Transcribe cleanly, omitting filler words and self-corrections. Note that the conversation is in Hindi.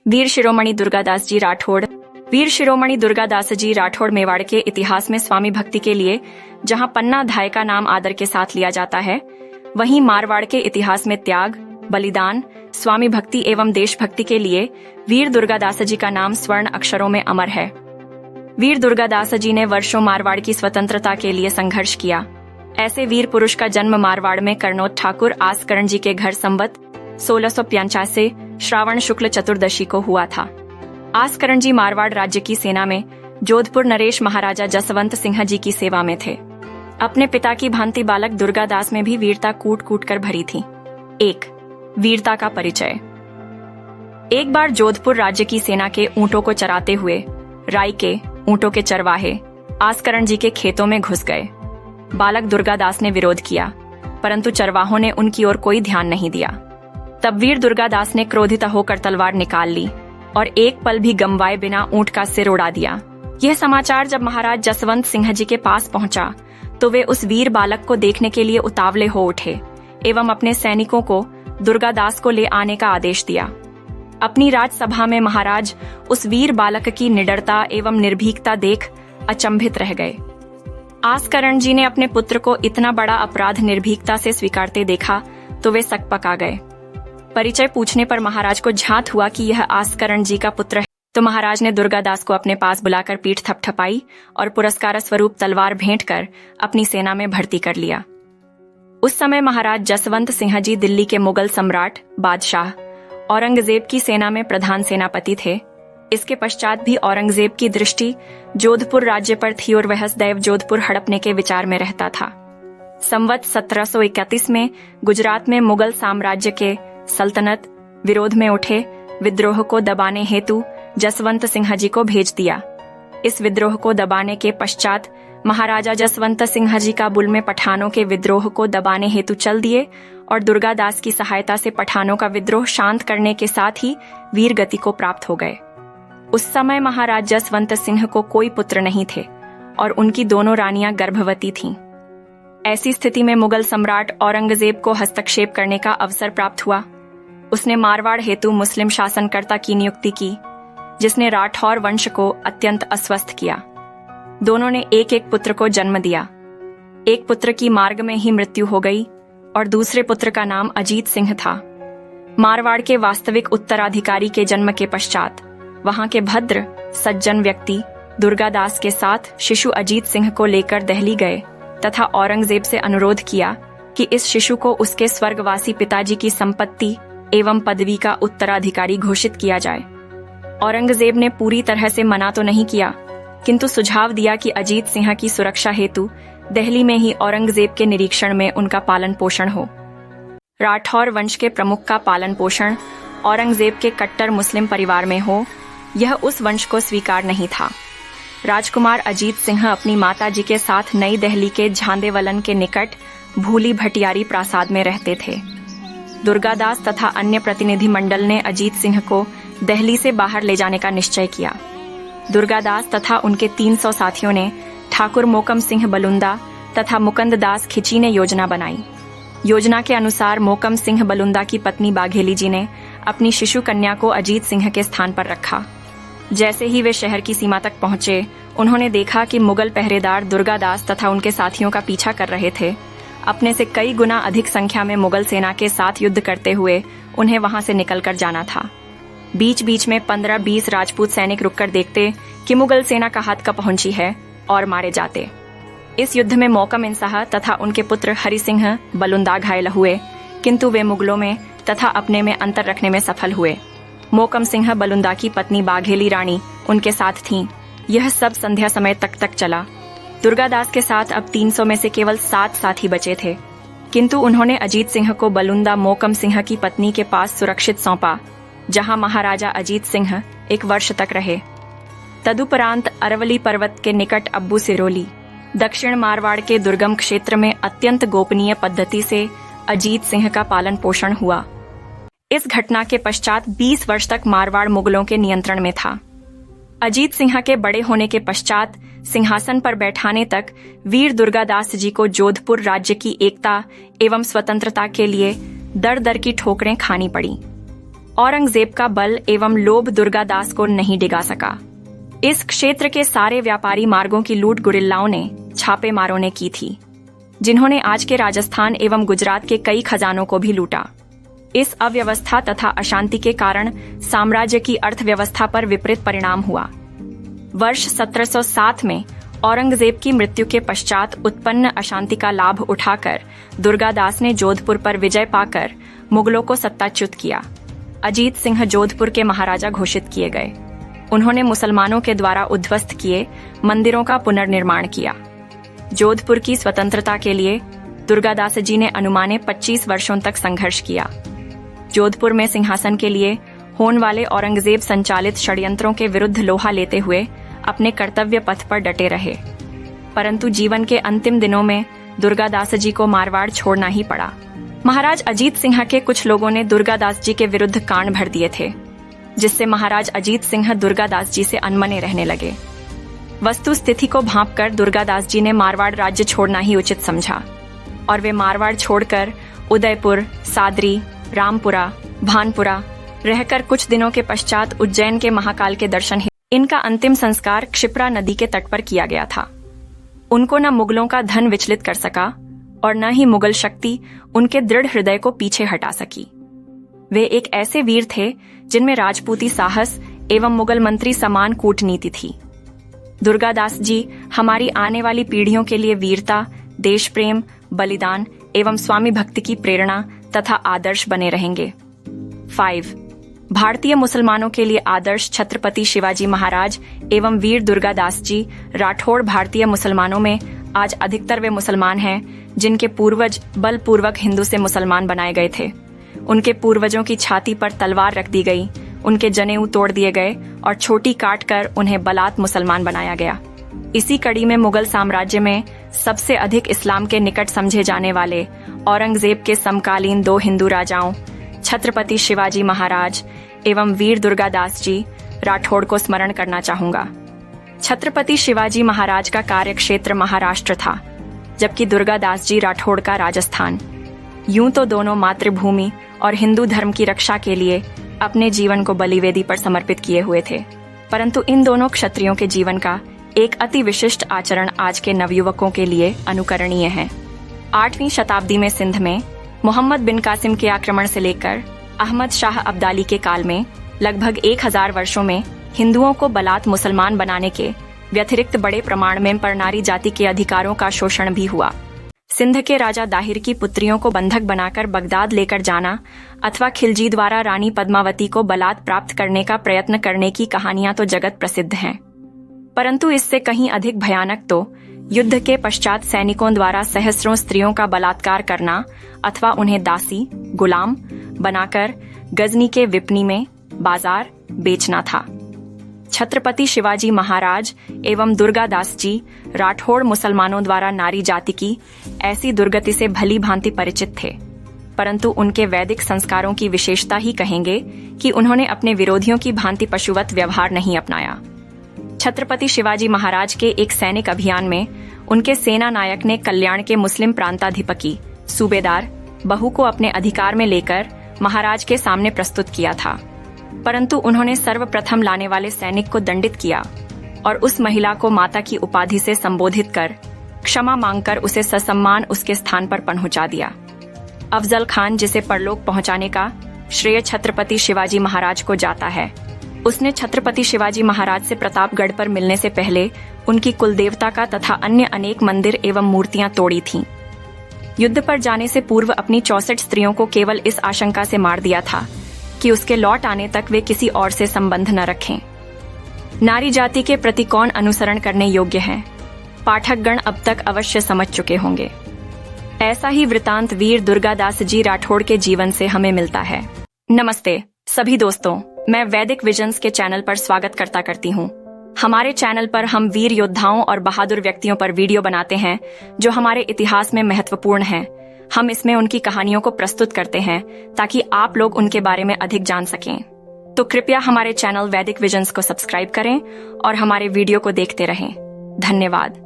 वीर शिरोमणि दुर्गादास जी राठौड़। वीर शिरोमणि दुर्गादास जी राठौड़ मेवाड़ के इतिहास में स्वामी भक्ति के लिए जहां पन्ना धाय का नाम आदर के साथ लिया जाता है, वहीं मारवाड़ के इतिहास में त्याग, बलिदान, स्वामी भक्ति एवं देशभक्ति के लिए वीर दुर्गादास जी का नाम स्वर्ण अक्षरों में अमर है। वीर दुर्गादास जी ने वर्षों मारवाड़ की स्वतंत्रता के लिए संघर्ष किया। ऐसे वीर पुरुष का जन्म मारवाड़ में कर्नोद ठाकुर आसकरण जी के घर संवत 1685 श्रावण शुक्ल चतुर्दशी को हुआ था। आसकरण जी मारवाड़ राज्य की सेना में जोधपुर नरेश महाराजा जसवंत सिंह जी की सेवा में थे। अपने पिता की भांति बालक दुर्गादास में भी वीरता कूट कूट कर भरी थी। 1. वीरता का परिचय। एक बार जोधपुर राज्य की सेना के ऊंटों को चराते हुए राय के ऊंटों के चरवाहे आसकरण जी के खेतों में घुस गए। बालक दुर्गादास ने विरोध किया, परंतु चरवाहों ने उनकी ओर कोई ध्यान नहीं दिया। तब वीर दुर्गादास ने क्रोधित होकर तलवार निकाल ली और एक पल भी गंवाए बिना ऊंट का सिर उड़ा दिया। यह समाचार जब महाराज जसवंत सिंह जी के पास पहुंचा तो वे उस वीर बालक को देखने के लिए उतावले हो उठे एवं अपने सैनिकों को दुर्गादास को ले आने का आदेश दिया। अपनी राजसभा में महाराज उस वीर बालक की निडरता एवं निर्भीकता देख अचंभित रह गए। आसकरण जी ने अपने पुत्र को इतना बड़ा अपराध निर्भीकता से स्वीकारते देखा तो वे सकपका गए। परिचय पूछने पर महाराज को झांत हुआ कि यह आसकरण जी का पुत्र है, तो महाराज ने दुर्गादास को अपने पास बुलाकर पीठ थपथपाई और पुरस्कार स्वरूप तलवार भेंट कर अपनी सेना में भर्ती कर लिया। उस समय महाराज जसवंत सिंह जी दिल्ली के मुगल सम्राट बादशाह औरंगजेब की सेना में प्रधान सेनापति थे। इसके पश्चात भी औरंगजेब की दृष्टि जोधपुर राज्य पर थी और वह सदैव जोधपुर हड़पने के विचार में रहता था। संवत 1731 में गुजरात में मुगल साम्राज्य के सल्तनत विरोध में उठे विद्रोह को दबाने हेतु जसवंत सिंह जी को भेज दिया। इस विद्रोह को दबाने के पश्चात महाराजा जसवंत सिंह जी काबुल में पठानों के विद्रोह को दबाने हेतु चल दिए और दुर्गादास की सहायता से पठानों का विद्रोह शांत करने के साथ ही वीर गति को प्राप्त हो गए। उस समय महाराज जसवंत सिंह को कोई पुत्र नहीं थे और उनकी दोनों रानियां गर्भवती थीं। ऐसी स्थिति में मुगल सम्राट औरंगजेब को हस्तक्षेप करने का अवसर प्राप्त हुआ। उसने मारवाड़ हेतु मुस्लिम शासनकर्ता की नियुक्ति की, जिसने राठौर वंश को अत्यंत अस्वस्थ किया। दोनों ने एक एक पुत्र को जन्म दिया। एक पुत्र की मार्ग में ही मृत्यु हो गई और दूसरे पुत्र का नाम अजीत सिंह था। मारवाड़ के वास्तविक उत्तराधिकारी के जन्म के पश्चात वहां के भद्र सज्जन व्यक्ति दुर्गादास के साथ शिशु अजीत सिंह को लेकर दिल्ली गए तथा औरंगजेब से अनुरोध किया कि इस शिशु को उसके स्वर्गवासी पिताजी की संपत्ति एवं पदवी का उत्तराधिकारी घोषित किया जाए। औरंगजेब ने पूरी तरह से मना तो नहीं किया, किंतु सुझाव दिया कि अजीत सिंह की सुरक्षा हेतु दिल्ली में ही औरंगजेब के निरीक्षण में उनका पालन पोषण हो। राठौर वंश के प्रमुख का पालन पोषण औरंगजेब के कट्टर मुस्लिम परिवार में हो, यह उस वंश को स्वीकार नहीं था। राजकुमार अजीत सिंह अपनी माताजी के साथ नई दिल्ली के झांदेवलन के निकट भूली भटियारी प्रासाद में रहते थे। दुर्गादास तथा अन्य प्रतिनिधि मंडल ने अजीत सिंह को दिल्ली से बाहर ले जाने का निश्चय किया। दुर्गादास तथा उनके 300 साथियों ने ठाकुर मोकम सिंह बलुंदा तथा मुकुंद दास खिची ने योजना बनाई। योजना के अनुसार मोकम सिंह बलुंदा की पत्नी बाघेली जी ने अपनी शिशु कन्या को अजीत सिंह के स्थान पर रखा। जैसे ही वे शहर की सीमा तक पहुंचे, उन्होंने देखा कि मुगल पहरेदार दुर्गादास तथा उनके साथियों का पीछा कर रहे थे। अपने से कई गुना अधिक संख्या में मुगल सेना के साथ युद्ध करते हुए उन्हें वहां से निकलकर जाना था। बीच बीच में 15-20 राजपूत सैनिक रुककर देखते कि मुगल सेना कहाँ तक पहुंची है और मारे जाते। इस युद्ध में मोकम इंसाह तथा उनके पुत्र हरि सिंह बलुंदा घायल हुए, किंतु वे मुगलों में तथा अपने में अंतर रखने में सफल हुए। मोकम सिंह बलुंदा की पत्नी बाघेली रानी उनके साथ थीं। यह सब संध्या समय तक चला। दुर्गादास के साथ अब 300 में से केवल 7 साथी बचे थे, किंतु उन्होंने अजीत सिंह को बलुंदा मोकम सिंह की पत्नी के पास सुरक्षित सौंपा, जहां महाराजा अजीत सिंह 1 वर्ष तक रहे। तदुपरांत अरवली पर्वत के निकट अब्बू सिरोली दक्षिण मारवाड़ के दुर्गम क्षेत्र में अत्यंत गोपनीय पद्धति से अजीत सिंह का पालन पोषण हुआ। इस घटना के पश्चात 20 वर्ष तक मारवाड़ मुगलों के नियंत्रण में था। अजीत सिंह के बड़े होने के पश्चात सिंहासन पर बैठाने तक वीर दुर्गादास जी को जोधपुर राज्य की एकता एवं स्वतंत्रता के लिए दर दर की ठोकरें खानी पड़ी। औरंगजेब का बल एवं लोभ दुर्गादास को नहीं डिगा सका। इस क्षेत्र के सारे व्यापारी मार्गों की लूट गुरिल्लाओं ने छापेमारों ने की थी, जिन्होंने आज के राजस्थान एवं गुजरात के कई खजानों को भी लूटा। इस अव्यवस्था तथा अशांति के कारण साम्राज्य की अर्थव्यवस्था पर विपरीत परिणाम हुआ। वर्ष 1707 में औरंगजेब की मृत्यु के पश्चात उत्पन्न अशांति का लाभ उठाकर दुर्गादास ने जोधपुर पर विजय पाकर मुगलों को सत्ताच्युत किया। अजीत सिंह जोधपुर के महाराजा घोषित किए गए। उन्होंने मुसलमानों के द्वारा उद्ध्वस्त किए मंदिरों का पुनर्निर्माण किया। जोधपुर की स्वतंत्रता के लिए दुर्गादास जी ने अनुमाने 25 वर्षों तक संघर्ष किया। जोधपुर में सिंहासन के लिए होने वाले औरंगजेब संचालित षड्यंत्रों के विरुद्ध लोहा लेते हुए अपने कर्तव्य पथ पर डटे रहे, परंतु जीवन के अंतिम दिनों में दुर्गादास जी को मारवाड़ छोड़ना ही पड़ा। महाराज अजीत सिंह के कुछ लोगों ने दुर्गादास जी के विरुद्ध कान भर दिए थे, जिससे महाराज अजीत सिंह दुर्गादास जी से अनमने रहने लगे। वस्तु स्थिति को भांपकर दुर्गादास जी ने मारवाड़ राज्य छोड़ना ही उचित समझा और वे मारवाड़ छोड़कर उदयपुर, सादरी, रामपुरा, भानपुरा रहकर कुछ दिनों के पश्चात उज्जैन के महाकाल के दर्शन हेतु इनका अंतिम संस्कार क्षिप्रा नदी के तट पर किया गया था। उनको न मुगलों का धन विचलित कर सका और न ही मुगल शक्ति उनके दृढ़ हृदय को पीछे हटा सकी। वे एक ऐसे वीर थे जिनमें राजपूती साहस एवं मुगल मंत्री समान कूटनीति थी। दुर्गादास जी हमारी आने वाली पीढ़ियों के लिए वीरता, देश प्रेम, बलिदान एवं स्वामी भक्ति की प्रेरणा तथा आदर्श बने रहेंगे। 5. भारतीय मुसलमानों के लिए आदर्श छत्रपति शिवाजी महाराज एवं वीर दुर्गादास जी राठौड़। भारतीय मुसलमानों में आज अधिकतर वे मुसलमान हैं जिनके पूर्वज बलपूर्वक हिंदू से मुसलमान बनाए गए थे। उनके पूर्वजों की छाती पर तलवार रख दी गई, उनके जनेऊ तोड़ दिए गए और छोटी काट कर उन्हें बलात् मुसलमान बनाया गया। इसी कड़ी में मुगल साम्राज्य में सबसे अधिक इस्लाम के निकट समझे जाने वाले औरंगजेब के समकालीन 2 हिंदू राजाओं छत्रपति शिवाजी महाराज एवं वीर दुर्गादास जी राठौड़ को स्मरण करना चाहूंगा। छत्रपति शिवाजी महाराज का कार्यक्षेत्र महाराष्ट्र था, जबकि दुर्गादास जी राठौड़ का राजस्थान। यूं तो दोनों मातृभूमि और हिंदू धर्म की रक्षा के लिए अपने जीवन को बलिवेदी पर समर्पित किए हुए थे, परंतु इन दोनों क्षत्रियों के जीवन का एक अति विशिष्ट आचरण आज के नवयुवकों के लिए अनुकरणीय है। 8वीं शताब्दी में सिंध में मोहम्मद बिन कासिम के आक्रमण से लेकर अहमद शाह अब्दाली के काल में लगभग 1000 वर्षों में हिंदुओं को बलात् मुसलमान बनाने के व्यतिरिक्त बड़े प्रमाण में पर नारी जाति के अधिकारों का शोषण भी हुआ। सिंध के राजा दाहिर की पुत्रियों को बंधक बनाकर बगदाद लेकर जाना अथवा खिलजी द्वारा रानी पद्मावती को बलात् प्राप्त करने का प्रयत्न करने की कहानियां तो जगत प्रसिद्ध हैं, परंतु इससे कहीं अधिक भयानक तो युद्ध के पश्चात सैनिकों द्वारा सहस्रों स्त्रियों का बलात्कार करना अथवा उन्हें दासी, गुलाम बनाकर गजनी के विपणी में बाजार बेचना था। छत्रपति शिवाजी महाराज एवं दुर्गादास जी राठौड़ मुसलमानों द्वारा नारी जाति की ऐसी दुर्गति से भली भांति परिचित थे, परंतु उनके वैदिक संस्कारों की विशेषता ही कहेंगे कि उन्होंने अपने विरोधियों की भांति पशुवत व्यवहार नहीं अपनाया। छत्रपति शिवाजी महाराज के एक सैनिक अभियान में उनके सेना नायक ने कल्याण के मुस्लिम प्रांताधिपति सूबेदार बहू को अपने अधिकार में लेकर महाराज के सामने प्रस्तुत किया था, परंतु उन्होंने सर्वप्रथम लाने वाले सैनिक को दंडित किया और उस महिला को माता की उपाधि से संबोधित कर क्षमा मांगकर उसे ससम्मान उसके स्थान पर पहुंचा दिया। अफजल खान, जिसे परलोक पहुंचाने का श्रेय छत्रपति शिवाजी महाराज को जाता है, उसने छत्रपति शिवाजी महाराज से प्रतापगढ़ पर मिलने से पहले उनकी कुलदेवता का तथा अन्य अनेक मंदिर एवं मूर्तियां तोड़ी थीं। युद्ध पर जाने से पूर्व अपनी 64 स्त्रियों को केवल इस आशंका से मार दिया था कि उसके लौट आने तक वे किसी और से संबंध न रखें। नारी जाति के प्रति कौन अनुसरण करने योग्य है, पाठकगण अब तक अवश्य समझ चुके होंगे। ऐसा ही वृतांत वीर दुर्गादास जी राठौड़ के जीवन से हमें मिलता है। नमस्ते सभी दोस्तों, मैं वैदिक विजन्स के चैनल पर स्वागत करती हूँ। हमारे चैनल पर हम वीर योद्धाओं और बहादुर व्यक्तियों पर वीडियो बनाते हैं जो हमारे इतिहास में महत्वपूर्ण हैं। हम इसमें उनकी कहानियों को प्रस्तुत करते हैं ताकि आप लोग उनके बारे में अधिक जान सकें। तो कृपया हमारे चैनल वैदिक विजन्स को सब्सक्राइब करें और हमारे वीडियो को देखते रहें। धन्यवाद।